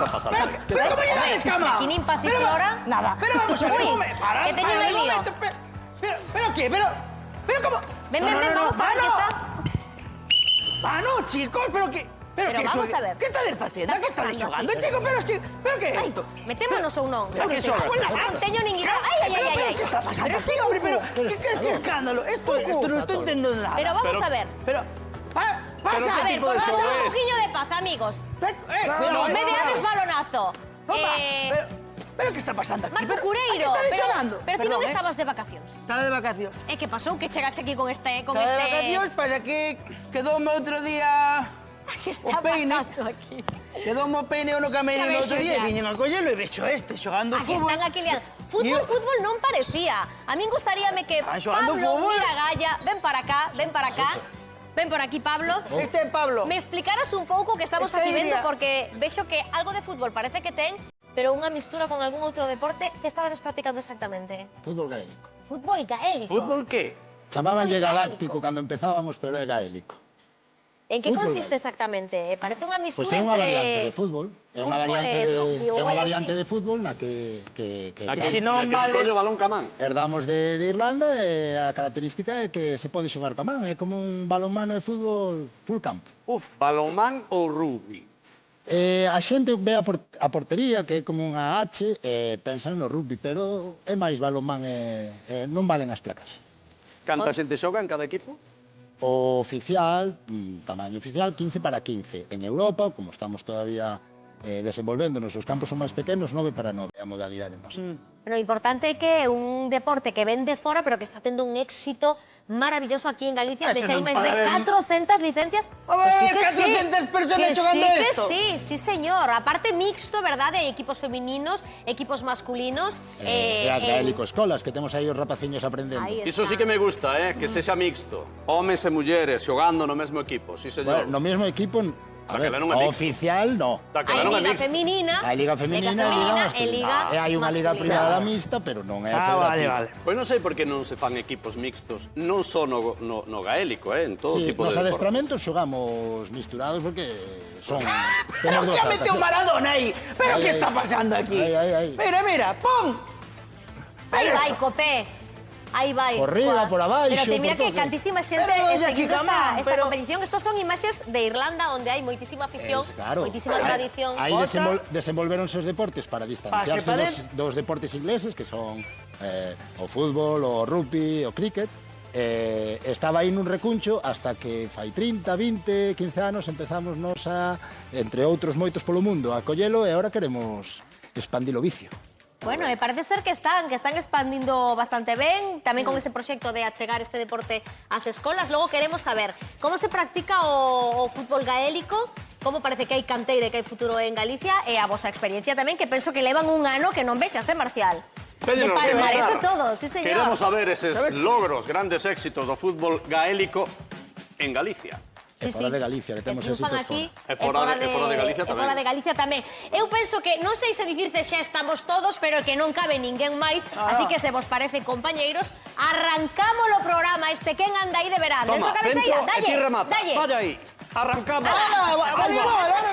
está pasando? Pero como lle dades cama? Aquí nin pasiflora. Nada. Pero vamos a ver, Uy, para, que teñen aí lío. Pero qué, pero como... Ven, vamos a ver que está. Mano, chicos, pero que... Pero que vamos eso- a ver. ¿Qué estades facendo? Está Que estades pasando xogando, aquí. chico? Pero que é Ai, isto? metémonos ou non? Pero que Porque xogas? non teño nin idea. Ai. ¿Qué está pasando aquí, hombre? ¿Qué escándalo? Esto no estoy entendiendo nada. Pero vamos a ver. Pero... Pasa. A ver, tipo de vamos a show hacer un es? poquillo de paz, amigos. Pero No me deades balonazo. Pero ¿qué está pasando aquí? Marco Pero, Cureiro, ¿a qué estáis xogando? pero ti non Perdón, estabas de vacacións. Estaba de vacacións. Que pasou que chegache aquí con este... Estaba de vacacións, pasa que quedoume outro día... Que está o peine. pasando aquí? Quedoume o peine no camerino Xa outro vexo día xa. e viñen a collelo e vexo este xogando Aquí fútbol. están aquí liados. Fútbol non parecía. A min gustaríame que Están xogando Pablo fútbol. Miragalla, ven para acá. Ven por aquí, Pablo. Este é Pablo. Me explicaras un pouco que estamos Este aquí vendo diría- porque vexo que algo de fútbol parece que ten, pero unha mistura con algún outro deporte. Que estabas practicando exactamente? Fútbol gaélico. Fútbol gaélico. ¿Fútbol qué? Chamábanlle galáctico cando empezábamos, pero é gaélico. En que Fútbol consiste gaélico. exactamente? Parece unha mistura Pois é unha entre... variante de fútbol. É unha Fútbol, variante rugby ou é unha algo variante así. de fútbol na que Aquí Si non vales- coño balón camán. herdamos de Irlanda e a característica é que se pode xogar pa man. É como un balonmano de fútbol full campo. Balonmán ou rugby? A xente ve a portería, que é como unha H, e pensan no rugby, pero é máis balonmán e non valen as placas. Canta xente xoga en cada equipo? O oficial, tamaño oficial, 15 para 15. En Europa, como estamos todavía desenvolvéndonos, os campos son máis pequenos, 9 para 9, a modalidade nosa. Pero o importante é que é un deporte que ven de fora, pero que está tendo un éxito maravilloso aquí en Galicia. Eso Desde hai non máis de para ver. 400 licencias. A ver, Pois sí que 400 personas que xogando sí, esto. sí, señor. Aparte mixto, verdade? Hai equipos femininos, equipos masculinos. E as gaélico escolas, que temos aí os rapaciños aprendendo. Aí Iso está. sí que me gusta, que sexa mixto. Homes e mulleres xogando no mesmo equipo, sí señor. Bueno, no mesmo equipo, a ver, Daquela non é mixto. oficial, no. Hai Daquela non é liga mixto. feminina. Hai liga feminina e liga masculina. E hai unha liga masculina. privada mixta, pero non é Ah, vale, federativa. vale. Pois non sei por que non se fan equipos mixtos, non só no gaélico, en todo Sí, tipo nos de deporte. adestramentos xogamos misturados porque son... temos dúas Ya mete un adaptacións. Maradona aí. ¿Pero Ay, qué ay. está pasando aquí? Ay, ay, ay. Mira, ¡pum! Aí vai, Copé. Aí vai. Por riba, por abaixo, Pero mira por que todo. cantísima xente Pero, doña seguindo Xicamán, esta pero- competición. Estos son imaxes de Irlanda, onde hai moitísima afición, Claro. moitísima tradición. Aí Outra. desenvolveronse os deportes para distanciarse Pase dos deportes ingleses, que son o fútbol, o rugby, o cricket. Estaba aí nun recuncho hasta que fai 30, 20, 15 anos empezamos nos a, entre outros moitos polo mundo, a collelo e agora queremos expandir o vicio. Bueno, parece ser que están expandindo bastante ben, tamén con ese proxecto de achegar este deporte ás escolas. Logo queremos saber como se practica o fútbol gaélico, como parece que hai canteira e que hai futuro en Galicia, e a vosa experiencia tamén, que penso que levan un ano que non vexas, Marcial? Teñenos De que palmarés e contar. todo, sí señor. Queremos saber eses logros, grandes éxitos do fútbol gaélico en Galicia. E fora de Galicia, que temos triunfan éxitos aquí, fora. E fora de Galicia e tamén. fora de Galicia tamén. Eu penso que, non sei se dicirse xa estamos todos, pero que non cabe ninguén máis, así que se vos parece, compañeiros, arrancamos o programa este Quen anda aí de verán. Toma, Dentro cabeceira, centro, e ti rematas. dalle. Vaya aí, arrancamos. ¡Vale,